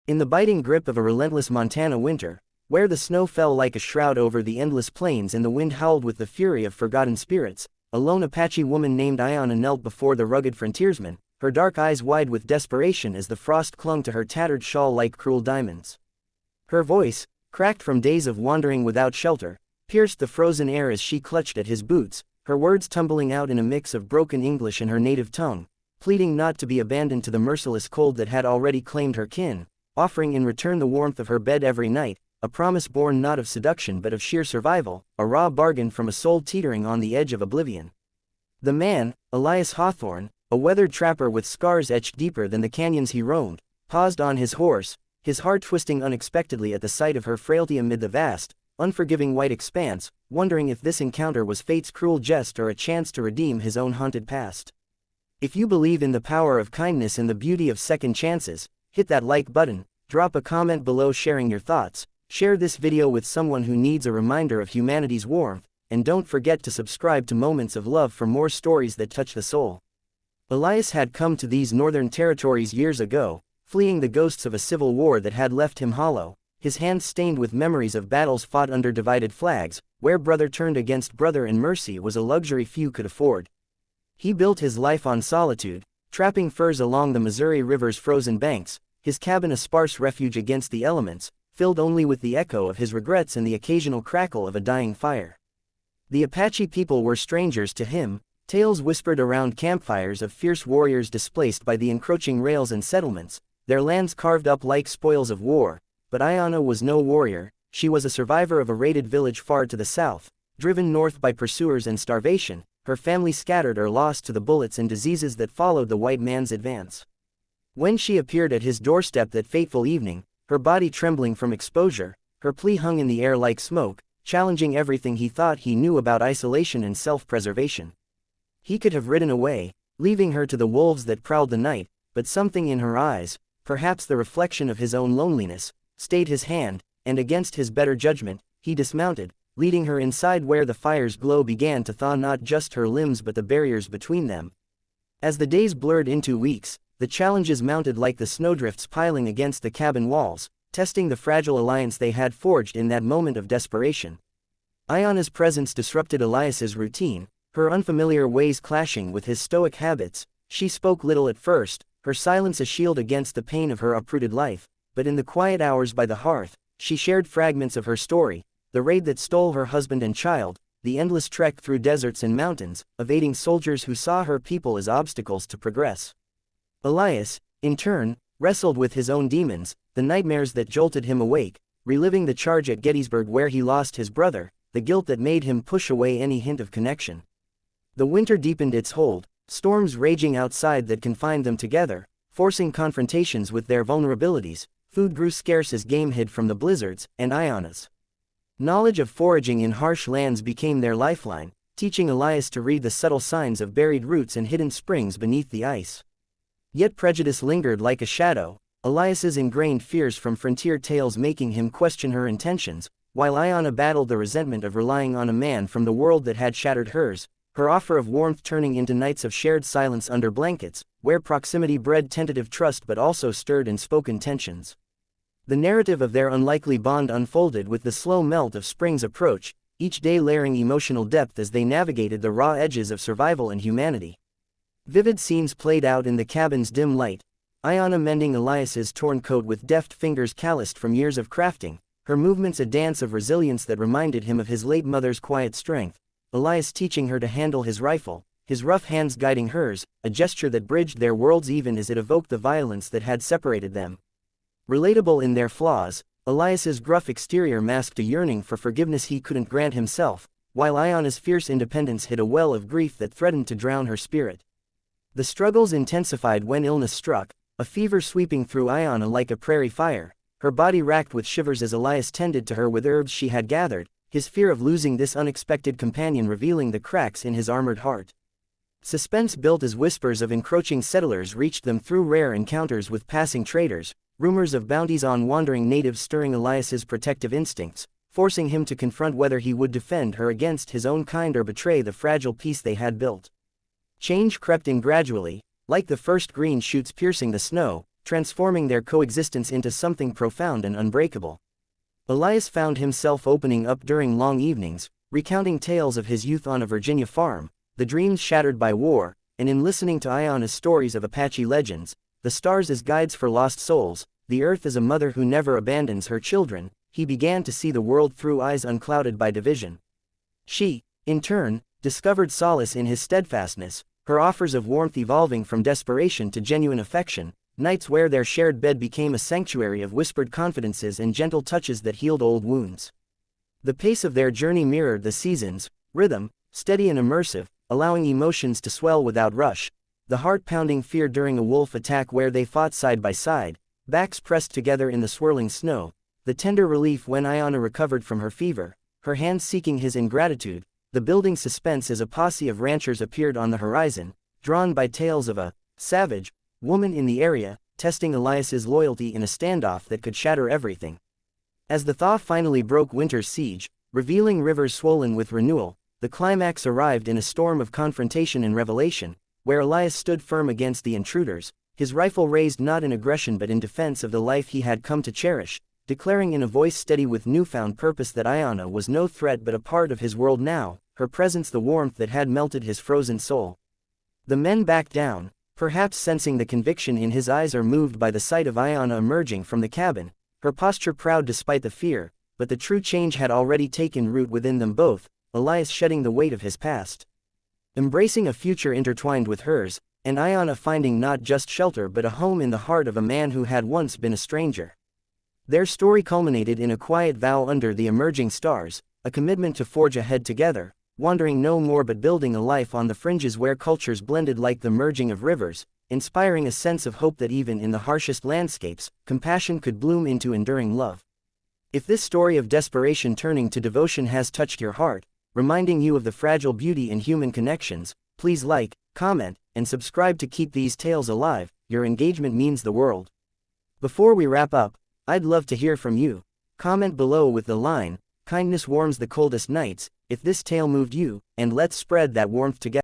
In the biting grip of a relentless Montana winter, where the snow fell like a shroud over the endless plains and the wind howled with the fury of forgotten spirits, a lone Apache woman named Iona knelt before the rugged frontiersman, her dark eyes wide with desperation as the frost clung to her tattered shawl like cruel diamonds. Her voice, cracked from days of wandering without shelter, pierced the frozen air as she clutched at his boots, her words tumbling out in a mix of broken English and her native tongue, pleading not to be abandoned to the merciless cold that had already claimed her kin, offering in return the warmth of her bed every night, a promise born not of seduction but of sheer survival, a raw bargain from a soul teetering on the edge of oblivion. The man, Elias Hawthorne, a weathered trapper with scars etched deeper than the canyons he roamed, paused on his horse, his heart twisting unexpectedly at the sight of her frailty amid the vast, unforgiving white expanse, wondering if this encounter was fate's cruel jest or a chance to redeem his own haunted past. If you believe in the power of kindness and the beauty of second chances, hit that like button, drop a comment below sharing your thoughts, share this video with someone who needs a reminder of humanity's warmth, and don't forget to subscribe to Moments of Love for more stories that touch the soul. Elias had come to these northern territories years ago, fleeing the ghosts of a civil war that had left him hollow, his hands stained with memories of battles fought under divided flags, where brother turned against brother and mercy was a luxury few could afford. He built his life on solitude, trapping furs along the Missouri River's frozen banks, his cabin a sparse refuge against the elements, filled only with the echo of his regrets and the occasional crackle of a dying fire. The Apache people were strangers to him, tales whispered around campfires of fierce warriors displaced by the encroaching rails and settlements, their lands carved up like spoils of war. But Iona was no warrior, she was a survivor of a raided village far to the south, driven north by pursuers and starvation, her family scattered or lost to the bullets and diseases that followed the white man's advance. When she appeared at his doorstep that fateful evening, her body trembling from exposure, her plea hung in the air like smoke, challenging everything he thought he knew about isolation and self-preservation. He could have ridden away, leaving her to the wolves that prowled the night, but something in her eyes, perhaps the reflection of his own loneliness, stayed his hand, and against his better judgment, he dismounted, leading her inside where the fire's glow began to thaw not just her limbs but the barriers between them. As the days blurred into weeks, the challenges mounted like the snowdrifts piling against the cabin walls, testing the fragile alliance they had forged in that moment of desperation. Iona's presence disrupted Elias's routine, her unfamiliar ways clashing with his stoic habits. She spoke little at first, her silence a shield against the pain of her uprooted life, but in the quiet hours by the hearth, she shared fragments of her story, the raid that stole her husband and child, the endless trek through deserts and mountains, evading soldiers who saw her people as obstacles to progress. Elias, in turn, wrestled with his own demons, the nightmares that jolted him awake, reliving the charge at Gettysburg where he lost his brother, the guilt that made him push away any hint of connection. The winter deepened its hold, storms raging outside that confined them together, forcing confrontations with their vulnerabilities. Food grew scarce as game hid from the blizzards, and Iona's knowledge of foraging in harsh lands became their lifeline, teaching Elias to read the subtle signs of buried roots and hidden springs beneath the ice. Yet prejudice lingered like a shadow, Elias's ingrained fears from frontier tales making him question her intentions, while Iona battled the resentment of relying on a man from the world that had shattered hers, her offer of warmth turning into nights of shared silence under blankets, where proximity bred tentative trust but also stirred unspoken tensions. The narrative of their unlikely bond unfolded with the slow melt of spring's approach, each day layering emotional depth as they navigated the raw edges of survival and humanity. Vivid scenes played out in the cabin's dim light, Iona mending Elias's torn coat with deft fingers calloused from years of crafting, her movements a dance of resilience that reminded him of his late mother's quiet strength, Elias teaching her to handle his rifle, his rough hands guiding hers, a gesture that bridged their worlds even as it evoked the violence that had separated them. Relatable in their flaws, Elias's gruff exterior masked a yearning for forgiveness he couldn't grant himself, while Iona's fierce independence hid a well of grief that threatened to drown her spirit. The struggles intensified when illness struck, a fever sweeping through Iona like a prairie fire, her body racked with shivers as Elias tended to her with herbs she had gathered, his fear of losing this unexpected companion revealing the cracks in his armored heart. Suspense built as whispers of encroaching settlers reached them through rare encounters with passing traders, rumors of bounties on wandering natives stirring Elias's protective instincts, forcing him to confront whether he would defend her against his own kind or betray the fragile peace they had built. Change crept in gradually, like the first green shoots piercing the snow, transforming their coexistence into something profound and unbreakable. Elias found himself opening up during long evenings, recounting tales of his youth on a Virginia farm, the dreams shattered by war, and in listening to Ayana's stories of Apache legends, the stars as guides for lost souls, the earth as a mother who never abandons her children, he began to see the world through eyes unclouded by division. She, in turn, discovered solace in his steadfastness, her offers of warmth evolving from desperation to genuine affection, nights where their shared bed became a sanctuary of whispered confidences and gentle touches that healed old wounds. The pace of their journey mirrored the seasons, rhythm, steady and immersive, allowing emotions to swell without rush, the heart-pounding fear during a wolf attack where they fought side by side, backs pressed together in the swirling snow, the tender relief when Ayana recovered from her fever, her hands seeking his ingratitude, the building suspense as a posse of ranchers appeared on the horizon, drawn by tales of a savage woman in the area, testing Elias's loyalty in a standoff that could shatter everything. As the thaw finally broke winter's siege, revealing rivers swollen with renewal, the climax arrived in a storm of confrontation and revelation, where Elias stood firm against the intruders, his rifle raised not in aggression but in defense of the life he had come to cherish, declaring in a voice steady with newfound purpose that Ayana was no threat but a part of his world now, her presence the warmth that had melted his frozen soul. The men backed down, perhaps sensing the conviction in his eyes or moved by the sight of Ayana emerging from the cabin, her posture proud despite the fear, but the true change had already taken root within them both, Elias shedding the weight of his past, embracing a future intertwined with hers, and Ayana finding not just shelter but a home in the heart of a man who had once been a stranger. Their story culminated in a quiet vow under the emerging stars, a commitment to forge ahead together, wandering no more but building a life on the fringes where cultures blended like the merging of rivers, inspiring a sense of hope that even in the harshest landscapes, compassion could bloom into enduring love. If this story of desperation turning to devotion has touched your heart, reminding you of the fragile beauty in human connections, please like, comment, and subscribe to keep these tales alive. Your engagement means the world. Before we wrap up, I'd love to hear from you. Comment below with the line, "Kindness warms the coldest nights," if this tale moved you, and let's spread that warmth together.